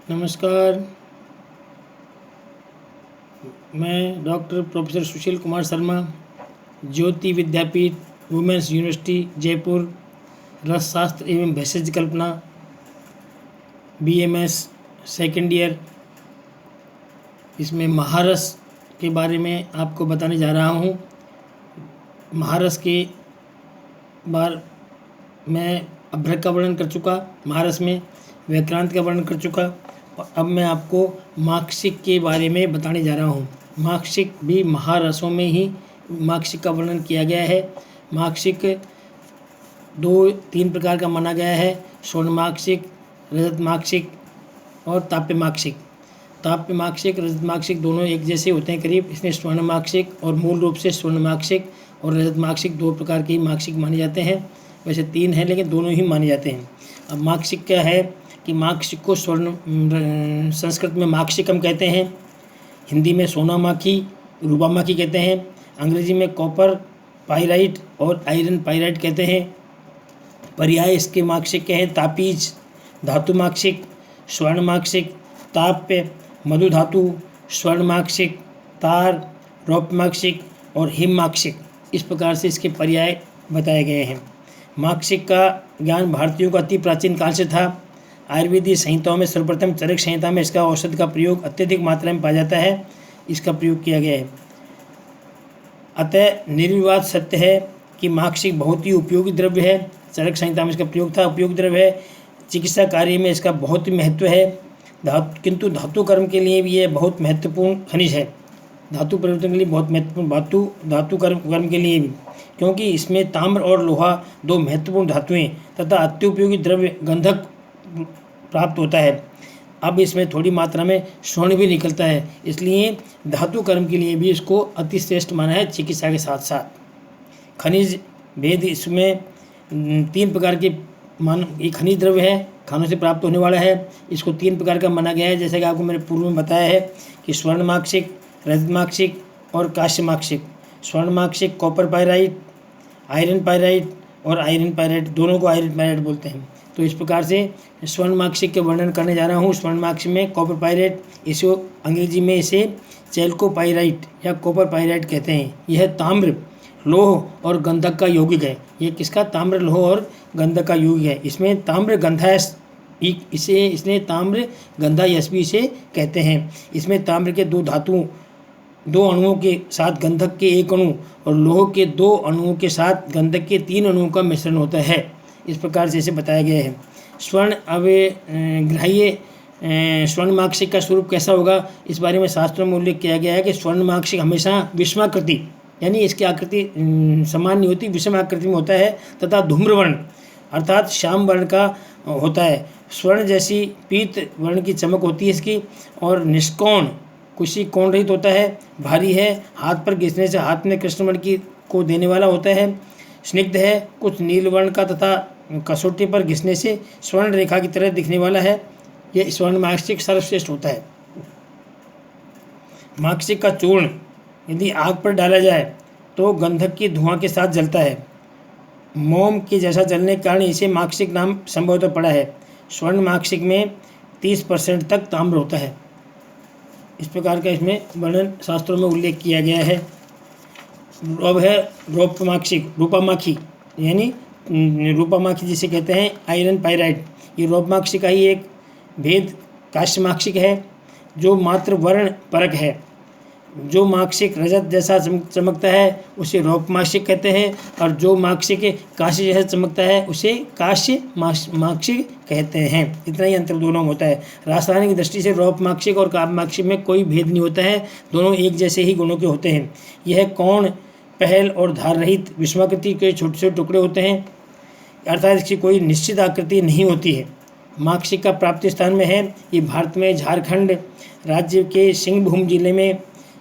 नमस्कार। मैं doctor professor Sushil Kumar Sharma, ज्योति विद्यापीठ, women's university Jaipur, रसशास्त्र एवं भेषज कल्पना, BMS सेकेंड ईयर, इसमें महारस के बारे में आपको बताने जा रहा हूँ। महारस के बार मैं अभ्रक का वर्णन कर चुका, महारस में व्याक्रांत का वर्णन कर चुका, और अब मैं आपको माक्षिक के बारे में बताने जा रहा हूँ। माक्षिक भी महारसों में ही माक्षिक का वर्णन किया गया है। माक्षिक 2-3 प्रकार का माना गया है: स्वर्ण माक्षिक, रजत माक्षिक और ताप्य माक्षिक। ताप्य माक्षिक, रजत माक्षिक दोनों एक जैसे होते हैं करीब, इसमें स्वर्ण माक्षिक और मूल रूप से स्वर्ण माक्षिक और रजत माक्षिक 2 प्रकार के ही माक्षिक माने जाते हैं। वैसे 3 हैं लेकिन दोनों ही माने जाते हैं। अब माक्षिक क्या है कि माक्षिक को स्वर्ण संस्कृत में माक्षिकम कहते हैं, हिंदी में सोना माखी, रूपा माखी कहते हैं, अंग्रेजी में कॉपर पाइराइट और आयरन पाइराइट कहते हैं। पर्याय इसके माक्षिक के हैं: तापीज, धातु माक्षिक, स्वर्ण माक्षिक, ताप्य, मधु धातु, स्वर्ण माक्षिक, तार, रौप्य माक्षिक और हिम माक्षिक। इस प्रकार से इसके पर्याय बताए गए हैं। माक्षिक का ज्ञान भारतीयों का अति प्राचीन काल से था। आयुर्वेदीय संहिताओं में सर्वप्रथम चरक संहिता में इसका औषध का प्रयोग अत्यधिक मात्रा में पाया जाता है, इसका प्रयोग किया गया है। अतः निर्विवाद सत्य है कि माक्षिक बहुत ही उपयोगी द्रव्य है। चरक संहिता में इसका प्रयोग था, उपयोगी द्रव्य है। चिकित्सा कार्य में इसका बहुत ही महत्व है। किंतु धातु कर्म के लिए भी यह बहुत महत्वपूर्ण खनिज है। धातु परिवर्तन के लिए बहुत महत्वपूर्ण धातु कर्म के लिए भी, क्योंकि इसमें ताम्र और लोहा 2 महत्वपूर्ण धातुएं तथा अत्युपयोगी द्रव्य गंधक प्राप्त होता है। अब इसमें थोड़ी मात्रा में स्वर्ण भी निकलता है, इसलिए धातु कर्म के लिए भी इसको अति श्रेष्ठ माना है। चिकित्सा के साथ साथ खनिज भेद इसमें 3 प्रकार के ये खनिज द्रव्य है, खानों से प्राप्त होने वाला है। इसको 3 प्रकार का माना गया है, जैसे कि आपको मैंने पूर्व में बताया है कि स्वर्ण माक्षिक, रजत माक्षिक और कांस्य माक्षिक। स्वर्ण माक्षिक कॉपर पाइराइट, आयरन पाइराइट और आयरन पाइराइट, दोनों को आयरन पाइराइट बोलते हैं। तो इस प्रकार से स्वर्ण माक्षिक के वर्णन करने जा रहा हूँ। स्वर्ण माक्षिक में कॉपर पाइराइट, इसे अंग्रेजी में इसे चैल्कोपाइराइट या कॉपर पाइराइट कहते हैं। यह ताम्र, लोह और गंधक का यौगिक है। ये किसका? ताम्र, लोह और गंधक का यौगिक है। इसमें ताम्र गंधायस, इसने ताम्र गंधायस भी इसे कहते हैं। इसमें ताम्र के 2 अणुओं के साथ गंधक के 1 अणु और लोह के 2 अणुओं के साथ गंधक के 3 अणुओं का मिश्रण होता है। इस प्रकार से इसे बताया गया है। स्वर्ण ग्राह्य स्वर्ण माक्षिक का स्वरूप कैसा होगा, इस बारे में शास्त्रों में उल्लेख किया गया है कि स्वर्ण माक्षिक हमेशा विषमाकृति, यानी इसकी आकृति समान नहीं होती, विषम आकृति में होता है, तथा धूम्रवर्ण अर्थात श्याम वर्ण का होता है। स्वर्ण जैसी पीत वर्ण की चमक होती है इसकी, और निष्कोण, कुछ कोण रहित होता है, भारी है, हाथ पर घिसने से हाथ में कृष्ण वर्ण को देने वाला होता है, स्निग्ध है, कुछ नील वर्ण का तथा कसौटी पर घिसने से स्वर्ण रेखा की तरह दिखने वाला है। यह स्वर्ण माक्षिक सर्वश्रेष्ठ होता है। माक्षिक का चूर्ण यदि आग पर डाला जाए तो गंधक की धुआं के साथ जलता है। मोम के जैसा जलने के कारण इसे माक्षिक नाम संभवतः पड़ा है। स्वर्ण माक्षिक में 30% तक ताम्र होता है। इस प्रकार का इसमें वर्णन शास्त्रों में उल्लेख किया गया है। अब है रौप्य माक्षिक, रूपा माखी, यानी रूपा माखी जिसे कहते हैं आयरन पाइराइट। ये रौप्य माक्षिक का ही एक भेद कांस्य माक्षिक है, जो मात्र वर्ण परक है। जो माक्षिक रजत जैसा चमकता है उसे रौप्य माक्षिक कहते हैं, और जो माक्षिक कांस्य जैसा चमकता है उसे कांस्य माक्षिक कहते हैं। इतना ही अंतर दोनों में होता है। रासायनिक दृष्टि से रौप्य माक्षिक और काव्य माक्षिक में कोई भेद नहीं होता है, दोनों एक जैसे ही गुणों के होते हैं। यह कोण, पहल और धार रहित विषमाकृति के छोटे छोटे टुकड़े होते हैं, अर्थात इसकी कोई निश्चित आकृति नहीं होती है। माक्षिक का प्राप्ति स्थान में है। ये भारत में झारखंड राज्य के सिंहभूम जिले में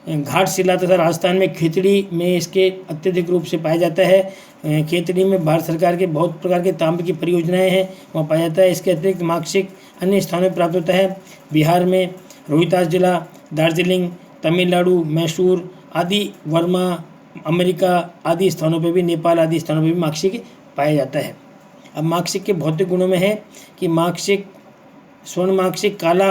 घाटशिला तथा राजस्थान में खेतड़ी में इसके अत्यधिक रूप से पाया जाता है। खेतड़ी में भारत सरकार के बहुत प्रकार के तांबे की परियोजनाएं हैं, वहाँ पाया जाता है। इसके अतिरिक्त माक्षिक अन्य स्थानों में प्राप्त होता है। बिहार में रोहतास जिला, दार्जिलिंग, तमिलनाडु, मैसूर आदि, वर्मा, अमेरिका आदि स्थानों पर भी, नेपाल आदि स्थानों पर भी माक्षिक पाया जाता है। अब माक्षिक के भौतिक गुणों में है कि माक्षिक, स्वर्ण माक्षिक काला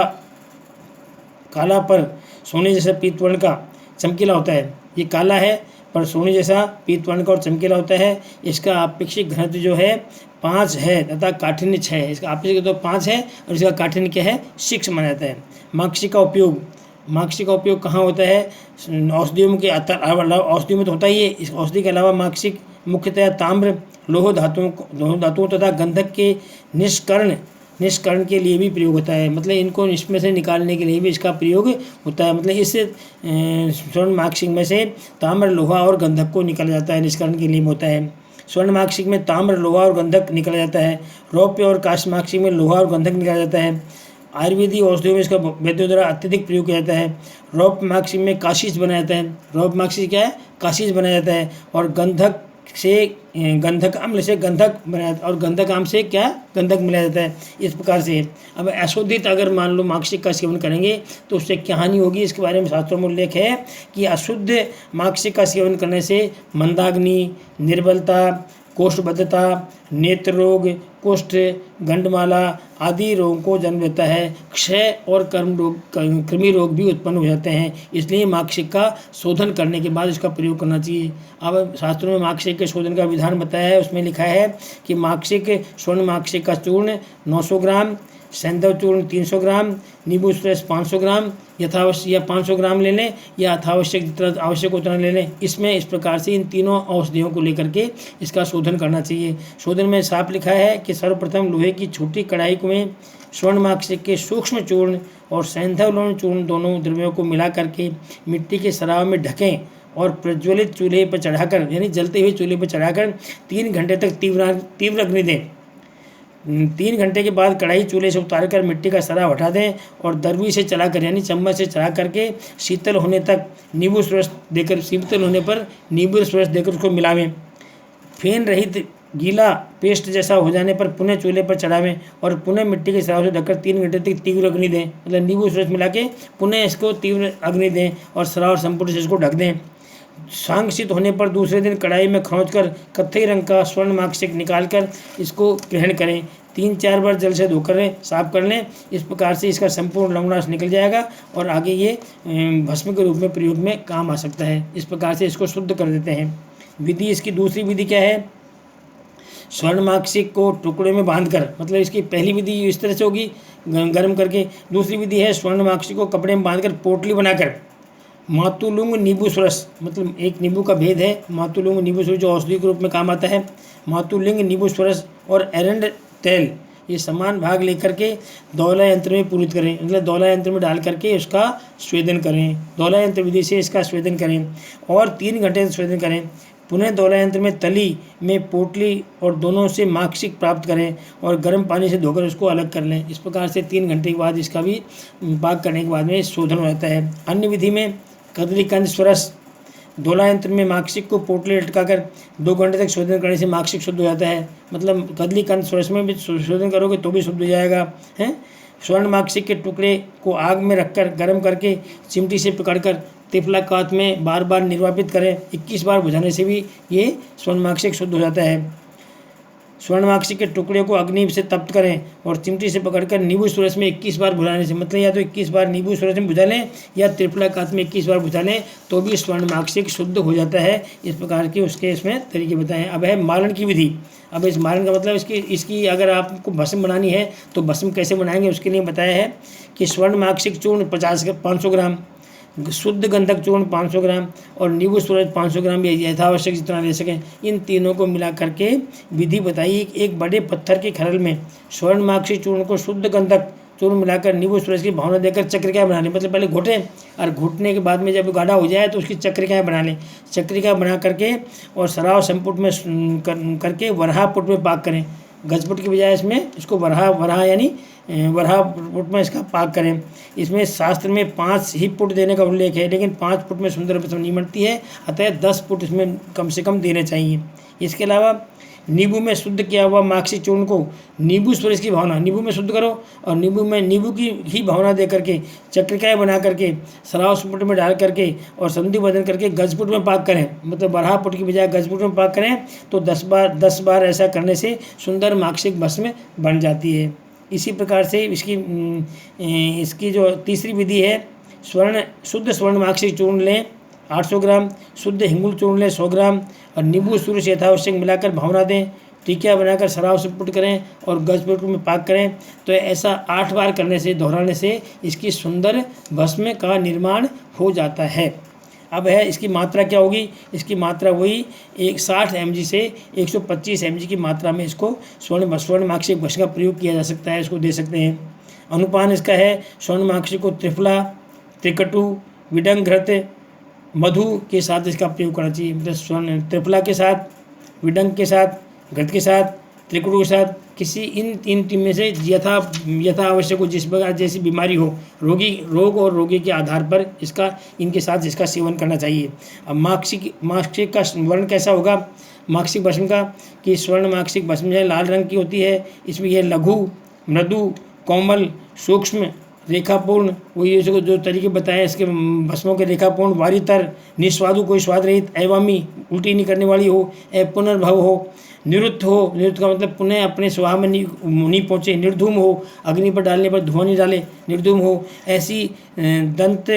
काला पर सोने जैसा पीत वर्ण का चमकीला होता है। ये काला है पर सोने जैसा पीत वर्ण का और चमकीला होता है। इसका आपेक्षिक घनत्व जो है 5 है तथा काठिन्य 6 है। इसका आपेक्षिक घनत्व 5 है और इसका काठिन्य क्या है 6 माना जाता है। मार्कशीट का उपयोग कहाँ होता है? औषधियों के औषधियों में तो होता ही है। इस औषधि के अलावा मार्कशीट मुख्यतः ताम्र, लोह धातुओं तथा गंधक के निष्करण के लिए भी प्रयोग होता है। मतलब इनको इसमें से निकालने के लिए भी इसका प्रयोग होता है। मतलब इस स्वर्ण मार्कशीट में से ताम्र, लोहा और गंधक को निकाला जाता है, निष्करण के लिए होता है। स्वर्ण मार्कशीट में ताम्र, लोहा और गंधक निकाला जाता है। रौप्य और कांस्य मार्कशीट में लोहा और गंधक निकाला जाता है। आयुर्वेदिक औषधियों में इसका वैद्यों द्वारा अत्यधिक प्रयोग किया जाता है। रौप्य मार्कशीट में काशीज बनाया जाता है। रौप्य मार्कशीट क्या है? काशीज बनाया जाता है। और गंधक अम्ल से गंधक बनाया और गंधक आम से क्या गंधक मिलाया जाता है। इस प्रकार से अब अशोधित अगर मान लो मार्कशीट का सेवन करेंगे तो उससे क्या हानि होगी, इसके बारे में शास्त्रों में उल्लेख है कि अशुद्ध मार्कशीट का सेवन करने से मंदाग्नि, निर्बलता, कोष्ठबद्धता, नेत्र रोग, कुष्ठ, गंडमाला आदि रोगों को जन्म देता है। क्षय और कृमि रोग भी उत्पन्न हो जाते हैं। इसलिए मार्कशीट का शोधन करने के बाद इसका प्रयोग करना चाहिए। अब शास्त्रों में मार्कशीट के शोधन का विधान बताया है। उसमें लिखा है कि स्वर्ण मार्कशीट का चूर्ण 900 ग्राम, सैंधव चूर्ण 300 ग्राम, नींबू रस 500 ग्राम यथावश्यक या 500 ग्राम ले लें या यथावश्यक जितना आवश्यक उतना ले लें। इसमें इस प्रकार से इन तीनों औषधियों को लेकर के इसका शोधन करना चाहिए। शोधन में साफ लिखा है कि सर्वप्रथम लोहे की छोटी कढ़ाई में स्वर्ण मार्कशीट के सूक्ष्म चूर्ण और सैंधव लवण चूर्ण दोनों द्रव्यों को मिला करके मिट्टी के सराव में ढकें और प्रज्वलित चूल्हे पर चढ़ाकर यानी जलते हुए चूल्हे पर चढ़ाकर 3 घंटे तक तीव्र अग्नि दें। 3 घंटे के बाद कढ़ाई चूल्हे से उतारकर मिट्टी का सराव हटा दें और दरवी से चलाकर यानी चम्मच से चला करके शीतल होने पर नींबू रस देकर उसको मिलावें। फेन रहित गीला पेस्ट जैसा हो जाने पर पुनः चूल्हे पर चढ़ावें और पुनः मिट्टी के सराव से ढककर 3 घंटे तक तीव्र अग्नि दें। मतलब नींबू रस मिला के पुनः इसको तीव्र अग्नि दें और सराव संपूर्ण से इसको ढक दें। सांगसित होने पर दूसरे दिन कढ़ाई में खरोंचकर कत्थई रंग का स्वर्ण मार्कशीट निकालकर इसको ग्रहण करें। 3-4 बार जल से धोकर साफ कर लें। इस प्रकार से इसका संपूर्ण लवणांश निकल जाएगा और आगे ये भस्म के रूप में प्रयोग में काम आ सकता है। इस प्रकार से इसको शुद्ध कर देते हैं। विधि इसकी दूसरी विधि क्या है? स्वर्ण मार्कशीट को टुकड़े में बांधकर, मतलब इसकी पहली विधि इस तरह से होगी गर्म करके। दूसरी विधि है स्वर्ण मार्कशीट को कपड़े में बांधकर पोटली बनाकर मातुलुंग नींबू रस, मतलब एक नींबू का भेद है। मातुलुंग नींबू रस जो औषधि के रूप में काम आता है। मातुलिंग नींबू रस और एरंड तेल ये समान भाग लेकर के दौला यंत्र में पूरित करें। मतलब दौला यंत्र में डाल करके उसका स्वेदन करें। दौला यंत्र विधि से इसका स्वेदन करें और 3 घंटे स्वेदन करें। पुनः दौला यंत्र में तली में पोटली और दोनों से मार्कशीट प्राप्त करें और गर्म पानी से धोकर उसको अलग कर लें। इस प्रकार से 3 घंटे के बाद इसका भी पाक करने के बाद में शोधन हो जाता है। अन्य विधि में कदलीकंद स्वरस दौला यंत्र में मार्कशीट को पोटली लटकाकर 2 घंटे तक शोधन करने से मार्कशीट शुद्ध हो जाता है। मतलब कदलीकंद स्वरस में भी शोधन करोगे तो भी शुद्ध हो जाएगा है। स्वर्ण मार्कशीट के टुकड़े को आग में रखकर गर्म करके चिमटी से पकड़कर तिफलाकात में बार बार निर्वापित करें। 21 बार बुझाने से भी ये स्वर्ण मार्कशीट शुद्ध हो जाता है। स्वर्ण मार्कशीट के टुकड़े को अग्नि से तप्त करें और चिमटी से पकड़कर नींबू रस में 21 बार बुझाने से, मतलब या तो 21 बार नींबू रस में बुझा लें या त्रिफलाकात में 21 बार बुझा लें तो भी स्वर्ण मार्कशीट शुद्ध हो जाता है। इस प्रकार के उसके इसमें तरीके बताएं। अब है मालन की विधि। अब इस मालन का मतलब इसकी अगर आपको भस्म बनानी है तो भस्म कैसे बनाएंगे उसके लिए बताया है कि स्वर्ण मार्कशीट चूर्ण 500 ग्राम, शुद्ध गंधक चूर्ण 500 ग्राम और नींबू रस 500 ग्राम यथावश्यक जितना ले सकें। इन तीनों को मिला करके विधि बताइए। एक बड़े पत्थर के खरल में स्वर्ण मार्कशीट चूर्ण को शुद्ध गंधक चूर्ण मिलाकर नींबू रस की भावना देकर चक्रिकाएँ बना लें। मतलब पहले घोटें और घुटने के बाद में जब गाढ़ा हो जाए तो उसकी चक्रिकाएँ बना लें। चक्रिका बना करके और सराव संपुट में करके वरहा पुट में पाक करें। गजपुट की बजाय इसमें इसको वरहा यानी वरहा पुट में इसका पाक करें। इसमें शास्त्र में 5 ही पुट देने का उल्लेख है, लेकिन 5 पुट में सुंदर भस्म नहीं बनती है, अतः 10 पुट इसमें कम से कम देने चाहिए। इसके अलावा नींबू में शुद्ध किया हुआ मार्कशीट चूर्ण को नींबू रस की भावना, नींबू में शुद्ध करो और नींबू की ही भावना दे करके चक्रिकाएँ बना करके सराव पुट में डाल करके और संधि बदन करके गजपुट में पाक करें। मतलब बरहा पुट की बजाय गजपुट में पाक करें तो 10 बार ऐसा करने से सुंदर मार्कशीट भस्म बन जाती है। इसी प्रकार से इसकी जो तीसरी विधि है शुद्ध स्वर्ण माक्षिक चूर्ण लें 800 ग्राम, शुद्ध हिंगुल चूर्ण लें 100 ग्राम और नींबू सूर्य से यथावश्यक मिलाकर भंवरा दें। टिकिया बनाकर सराव से पुट करें और गज में पाक करें। तो ऐसा 8 बार करने से, दोहराने से इसकी सुंदर भस्म का निर्माण हो जाता है। अब है इसकी मात्रा क्या होगी? इसकी मात्रा वही 60 mg से 125 mg की मात्रा में इसको स्वर्ण माक्षिक भस्म का प्रयोग किया जा सकता है, इसको दे सकते हैं। अनुपान इसका है, स्वर्ण माक्षिक को त्रिफला, त्रिकटु, विडंघृत, मधु के साथ इसका प्रयोग करना चाहिए। मतलब स्वर्ण त्रिफला के साथ, विडंग के साथ, घृत के साथ, त्रिकटु के साथ, किसी इन तीन में से यथा आवश्यक हो, जिस प्रकार जैसी बीमारी हो, रोग और रोगी के आधार पर इनके साथ इसका सेवन करना चाहिए। अब माक्षिक का वर्ण कैसा होगा? माक्षिक भस्म का कि स्वर्ण माक्षिक भस्म जो लाल रंग की होती है, इसमें यह लघु, मृदु, कोमल, सूक्ष्म, रेखापूर्ण, वही जो तरीके बताए इसके भस्मों के, रेखापूर्ण, वारितर, निस्वादु, कोई स्वाद रहित, एवामी, उल्टी नहीं करने वाली हो, पुनर्भव हो, निरुद्ध हो, निरुद्ध का मतलब पुनः अपने स्वभाव में नहीं पहुँचे, निर्धूम हो, अग्नि पर डालने पर धुआं नहीं डाले, निर्धूम हो, ऐसी दंत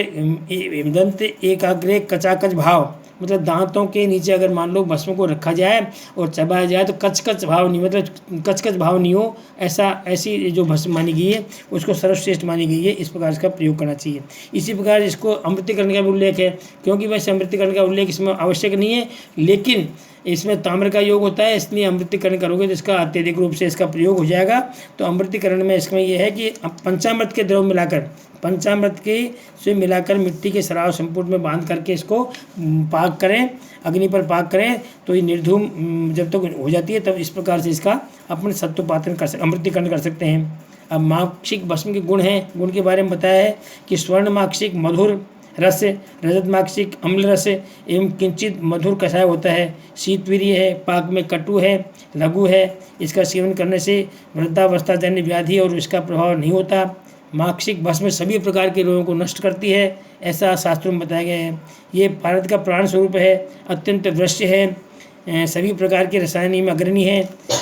एकाग्रे कचाकच भाव, मतलब दांतों के नीचे अगर मान लो भस्म को रखा जाए और चबाया जाए तो कचकच भाव नहीं, मतलब कचकच भाव नहीं हो, ऐसी जो भस्म मानी गई है उसको सर्वश्रेष्ठ मानी गई है। इस प्रकार इसका प्रयोग करना चाहिए। इसी प्रकार इसको अमृतिकरण का भी उल्लेख है, क्योंकि वैसे अमृतिकरण का उल्लेख इसमें आवश्यक नहीं है, लेकिन इसमें ताम्र का योग होता है, इसलिए अमृतिकरण करोगे तो इसका अत्यधिक रूप से इसका प्रयोग हो जाएगा। तो अमृतिकरण में इसमें यह है कि पंचामृत के द्रव मिलाकर, पंचामृत के से मिलाकर मिट्टी के सराव संपुट में बांध करके इसको पाक करें, अग्नि पर पाक करें, तो ये निर्धूम जब तक हो जाती है तब इस प्रकार से इसका अपन सत्वपातन अमृतिकरण कर सकते हैं। अब माक्षिक भस्म के गुण हैं, गुण के बारे में बताया है कि स्वर्ण माक्षिक मधुर रस, रजत माक्षिक अम्ल रस एवं किंचित मधुर कषाय होता है, शीतवीर्य है, पाक में कटु है, लघु है, इसका सेवन करने से वृद्धावस्थाजन्य व्याधि और इसका प्रभाव नहीं होता। माक्षिक भस्म सभी प्रकार के रोगों को नष्ट करती है, ऐसा शास्त्रों में बताया गया है। ये भारत का प्राण स्वरूप है, अत्यंत वृश्य है, सभी प्रकार के रसायन में अग्रणी है,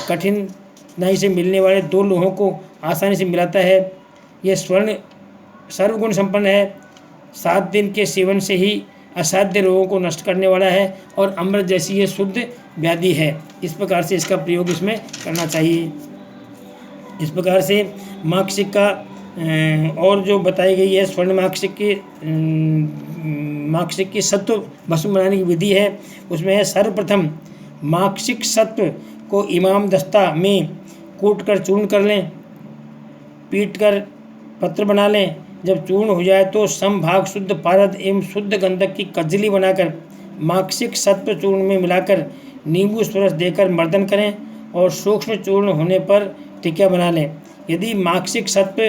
कठिनाई से मिलने वाले 2 लोहों को आसानी से मिलाता है। यह स्वर्ण सर्वगुण संपन्न है, 7 दिन के सेवन से ही असाध्य रोगों को नष्ट करने वाला है और अमृत जैसी ये शुद्ध व्याधि है। इस प्रकार से इसका प्रयोग इसमें करना चाहिए। इस प्रकार से माक्षिक का और जो बताई गई है स्वर्ण माक्षिक की सत्व भस्म बनाने की विधि है, उसमें है सर्वप्रथम माक्षिक सत्व को इमाम दस्ता में कूट कर चूर्ण कर लें, पीट कर पत्र बना लें। जब चूर्ण हो जाए तो समभाग शुद्ध पारद एवं शुद्ध गंधक की कज्जली बनाकर माक्षिक सत्व चूर्ण में मिलाकर नींबू स्पर्श देकर मर्दन करें और सूक्ष्म चूर्ण होने पर टिकिया बना लें। यदि माक्षिक सत्व